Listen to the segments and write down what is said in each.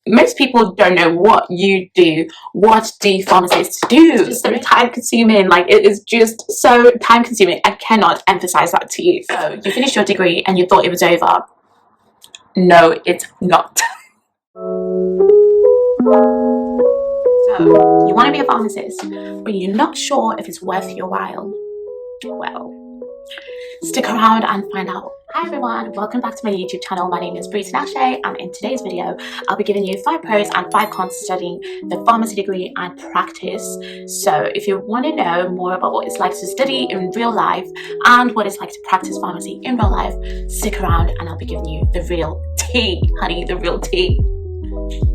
most people don't know what you do. What do pharmacists do? It's just so time consuming. Like, it is just so time consuming. I cannot emphasize that to you. So you finished your degree and you thought it was over. No, it's not. So you want to be a pharmacist, but you're not sure if it's worth your while. Well, stick around and find out. Hi everyone, welcome back to my YouTube channel. My name is Briie Tinashe, and in today's video I'll be giving you 5 pros and 5 cons to studying the pharmacy degree and practice. So if you want to know more about what it's like to study in real life and what it's like to practice pharmacy in real life, stick around and I'll be giving you the real tea, honey, the real tea.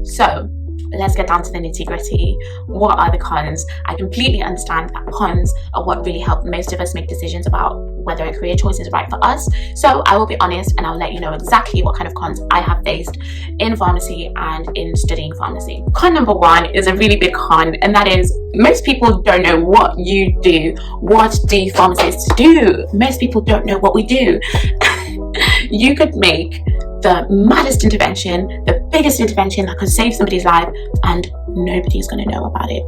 So let's get down to the nitty-gritty. What are the cons? I completely understand that cons are what really help most of us make decisions about whether a career choice is right for us. So I will be honest and I'll let you know exactly what kind of cons I have faced in pharmacy and in studying pharmacy. Con number 1 is a really big con, and that is most people don't know what you do. What do pharmacists do? Most people don't know what we do. You could make the maddest intervention, the biggest intervention that could save somebody's life, and nobody's going to know about it.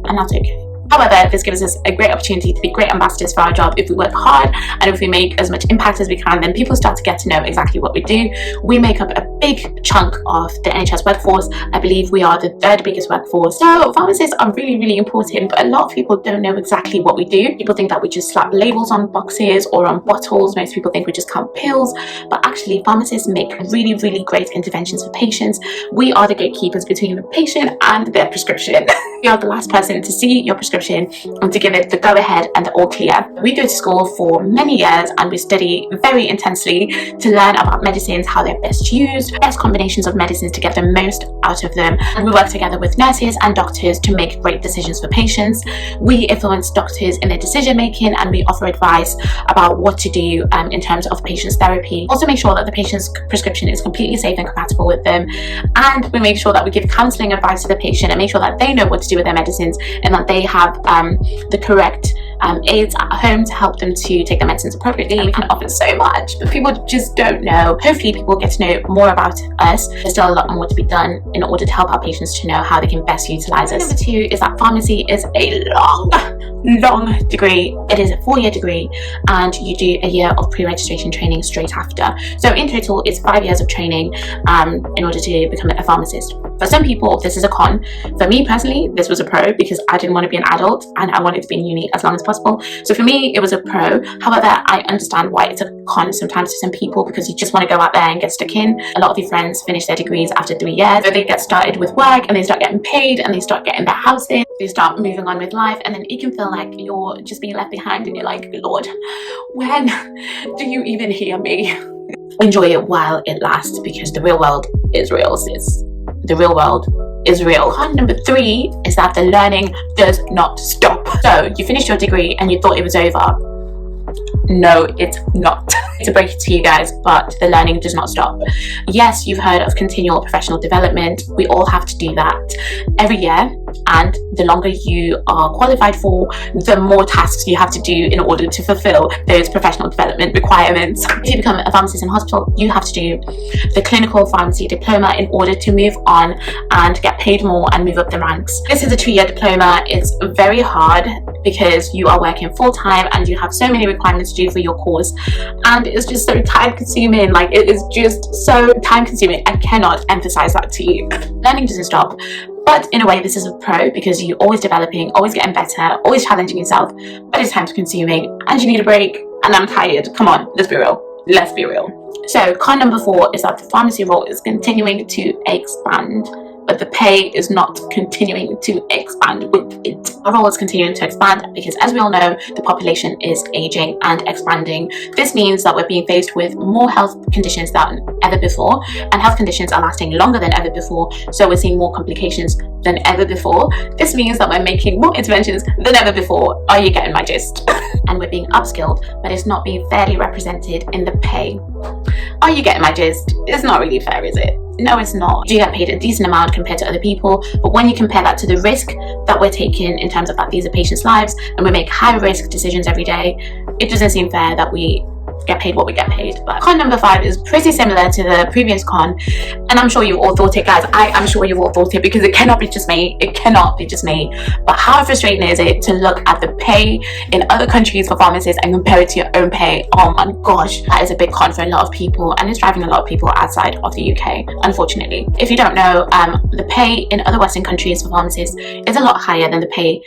And that's okay. However, this gives us a great opportunity to be great ambassadors for our job. If we work hard and if we make as much impact as we can, then people start to get to know exactly what we do. We make up a big chunk of the NHS workforce. I believe we are the 3rd biggest workforce. So pharmacists are really, really important, but a lot of people don't know exactly what we do. People think that we just slap labels on boxes or on bottles. Most people think we just count pills, but actually pharmacists make really, really great interventions for patients. We are the gatekeepers between the patient and their prescription. We are the last person to see your prescription and to give it the go-ahead and the all clear. We go to school for many years and we study very intensely to learn about medicines, how they're best used, best combinations of medicines to get the most out of them. And we work together with nurses and doctors to make great decisions for patients. We influence doctors in their decision making and we offer advice about what to do in terms of patient's therapy. Also make sure that the patient's prescription is completely safe and compatible with them. And we make sure that we give counselling advice to the patient and make sure that they know what to do with their medicines and that they have the correct aids at home to help them to take their medicines appropriately. We can offer so much, but people just don't know. Hopefully people get to know more about us. There's still a lot more to be done in order to help our patients to know how they can best utilize us. Number 2 is that pharmacy is a long degree. It is a 4-year degree and you do a year of pre-registration training straight after. So in total it's 5 years of training in order to become a pharmacist. For some people this is a con. For me personally this was a pro because I didn't want to be an adult and I wanted to be in uni as long as possible. So for me it was a pro. However, I understand why it's a con sometimes for some people because you just want to go out there and get stuck in. A lot of your friends finish their degrees after 3 years, so they get started with work and they start getting paid and they start getting their houses, they start moving on with life, and then it can feel like you're just being left behind and you're like, Lord, when do you even hear me? Enjoy it while it lasts because the real world is real, sis. The real world is real. Con number 3 is that the learning does not stop. So you finished your degree and you thought it was over. No, it's not. To break it to you guys, but the learning does not stop. Yes, you've heard of continual professional development. We all have to do that every year, and the longer you are qualified for, the more tasks you have to do in order to fulfill those professional development requirements. If you become a pharmacist in hospital, you have to do the clinical pharmacy diploma in order to move on and get paid more and move up the ranks. This is a 2-year diploma. It's very hard because you are working full-time and you have so many requirements to do for your course, and it's just so time consuming. Like, it is just so time consuming. I cannot emphasize that to you. Learning doesn't stop, but in a way this is a pro because you're always developing, always getting better, always challenging yourself, but it's time consuming and you need a break, and I'm tired. Come on, let's be real. Let's be real. So con number 4 is that the pharmacy role is continuing to expand, but the pay is not continuing to expand with it. Our role is continuing to expand because, as we all know, the population is aging and expanding. This means that we're being faced with more health conditions than ever before, and health conditions are lasting longer than ever before, so we're seeing more complications than ever before. This means that we're making more interventions than ever before. Are you getting my gist? And we're being upskilled, but it's not being fairly represented in the pay. Are you getting my gist? It's not really fair, is it? No, it's not. You get paid a decent amount compared to other people, but when you compare that to the risk that we're taking in terms of that these are patients' lives and we make high risk decisions every day, it doesn't seem fair that we get paid what we get paid. But con number 5 is pretty similar to the previous con, and I'm sure you've all thought it, guys. I am sure you've all thought it, because it cannot be just me. It cannot be just me. But how frustrating is it to look at the pay in other countries for pharmacists and compare it to your own pay? Oh my gosh, that is a big con for a lot of people, and it's driving a lot of people outside of the UK, unfortunately. If you don't know, the pay in other Western countries for pharmacists is a lot higher than the pay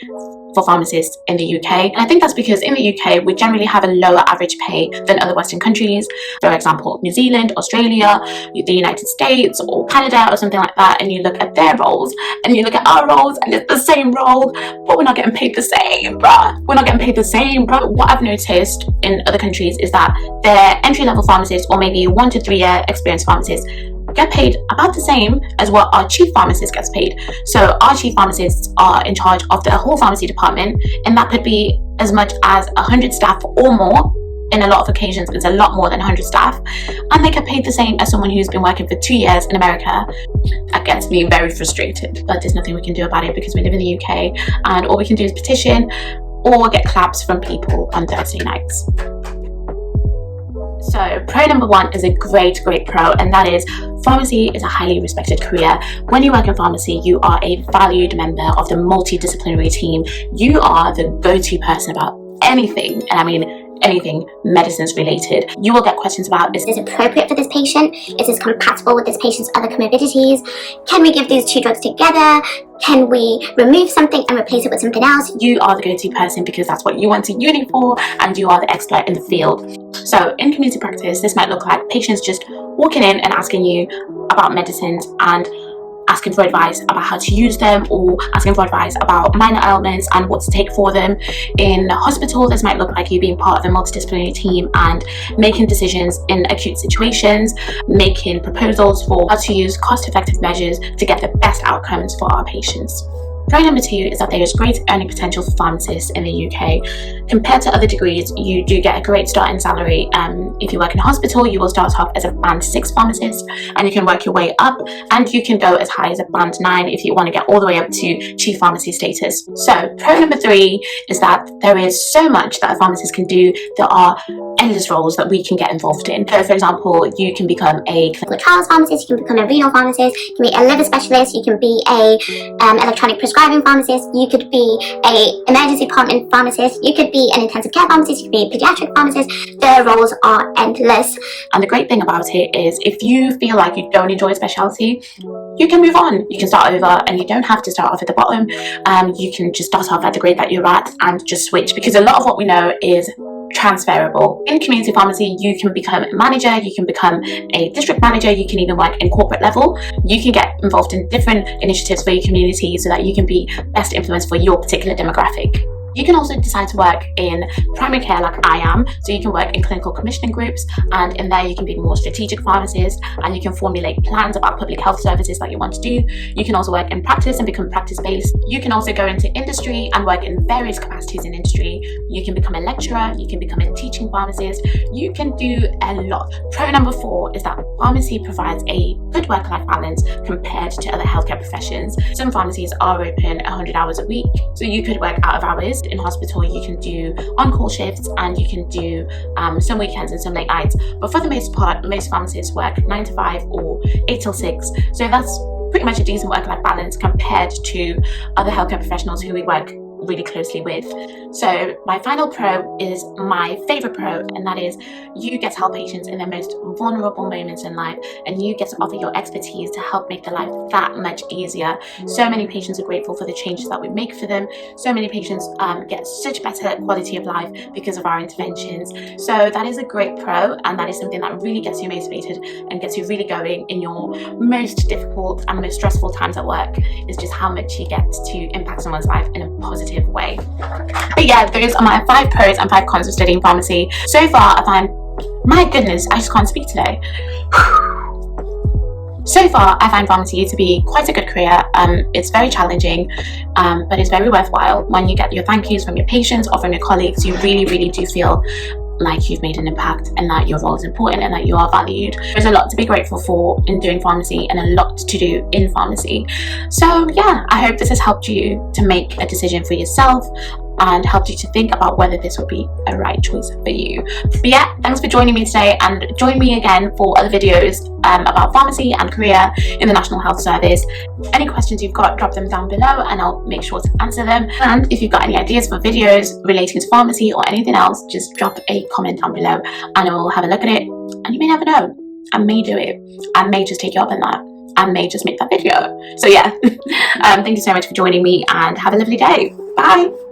for pharmacists in the UK, and I think that's because in the UK we generally have a lower average pay than other Western countries. For example, New Zealand, Australia, the United States, or Canada, or something like that, and you look at their roles and you look at our roles, and it's the same role, but we're not getting paid the same, bruh. We're not getting paid the same, bruh. What I've noticed in other countries is that their entry-level pharmacists, or maybe 1 to 3 year experienced pharmacists, get paid about the same as what our chief pharmacist gets paid. So our chief pharmacists are in charge of the whole pharmacy department, and that could be as much as 100 staff or more. In a lot of occasions, it's a lot more than 100 staff, and they get paid the same as someone who's been working for 2 years in America. That gets me very frustrated, but there's nothing we can do about it because we live in the UK, and all we can do is petition or get claps from people on Thursday nights. So pro number 1 is a great pro, and that is pharmacy is a highly respected career. When you work in pharmacy, you are a valued member of the multidisciplinary team. You are the go-to person about anything, and I mean anything medicines related. You will get questions about, is this appropriate for this patient? Is this compatible with this patient's other comorbidities? Can we give these 2 drugs together? Can we remove something and replace it with something else? You are the go-to person because that's what you went to uni for, and you are the expert in the field. So in community practice, this might look like patients just walking in and asking you about medicines and asking for advice about how to use them, or asking for advice about minor ailments and what to take for them. In hospital, this might look like you being part of a multidisciplinary team and making decisions in acute situations, making proposals for how to use cost-effective measures to get the best outcomes for our patients. Pro number 2 is that there is great earning potential for pharmacists in the UK. Compared to other degrees, you do get a great starting salary. If you work in a hospital, you will start off as a band 6 pharmacist, and you can work your way up, and you can go as high as a band 9 if you want to get all the way up to chief pharmacy status. So pro number 3 is that there is so much that a pharmacist can do. There are endless roles that we can get involved in. So for example, you can become a clinical trials pharmacist, you can become a renal pharmacist, you can be a liver specialist, you can be a electronic prescribing pharmacist, you could be a emergency department pharmacist, you could be an intensive care pharmacist, you could be a pediatric pharmacist. The roles are endless. And the great thing about it is, if you feel like you don't enjoy a specialty, you can move on. You can start over, and you don't have to start off at the bottom. You can just start off at the grade that you're at and just switch, because a lot of what we know is transferable. In community pharmacy, you can become a manager, you can become a district manager, you can even work in corporate level. You can get involved in different initiatives for your community so that you can be best influence for your particular demographic. You can also decide to work in primary care like I am, so you can work in clinical commissioning groups, and in there you can be more strategic pharmacist, and you can formulate plans about public health services that you want to do. You can also work in practice and become practice-based. You can also go into industry and work in various capacities in industry. You can become a lecturer, you can become a teaching pharmacist, you can do a lot. Pro number 4 is that pharmacy provides a good work-life balance compared to other healthcare professions. Some pharmacies are open 100 hours a week, so you could work out of hours. In hospital, you can do on-call shifts, and you can do some weekends and some late nights. But for the most part, most pharmacists work 9 to 5 or 8 till 6. So that's pretty much a decent work-life balance compared to other healthcare professionals who we work really closely with. So my final pro is my favorite pro, and that is you get to help patients in their most vulnerable moments in life, and you get to offer your expertise to help make their life that much easier. So many patients are grateful for the changes that we make for them. So many patients get such better quality of life because of our interventions. So that is a great pro, and that is something that really gets you motivated and gets you really going in your most difficult and most stressful times at work, is just how much you get to impact someone's life in a positive way. But yeah, those are my 5 pros and 5 cons of studying pharmacy. So far, I find, my goodness, I just can't speak today. So far, I find pharmacy to be quite a good career. It's very challenging, but it's very worthwhile. When you get your thank yous from your patients or from your colleagues, you really do feel like you've made an impact, and that your role is important, and that you are valued. There's a lot to be grateful for in doing pharmacy, and a lot to do in pharmacy. So yeah, I hope this has helped you to make a decision for yourself and helped you to think about whether this would be a right choice for you. But yeah, thanks for joining me today, and join me again for other videos about pharmacy and career in the National Health Service. Any questions you've got, drop them down below and I'll make sure to answer them. And if you've got any ideas for videos relating to pharmacy or anything else, just drop a comment down below and I will have a look at it. And you may never know, I may do it. I may just take you up on that. I may just make that video. So yeah, thank you so much for joining me and have a lovely day. Bye.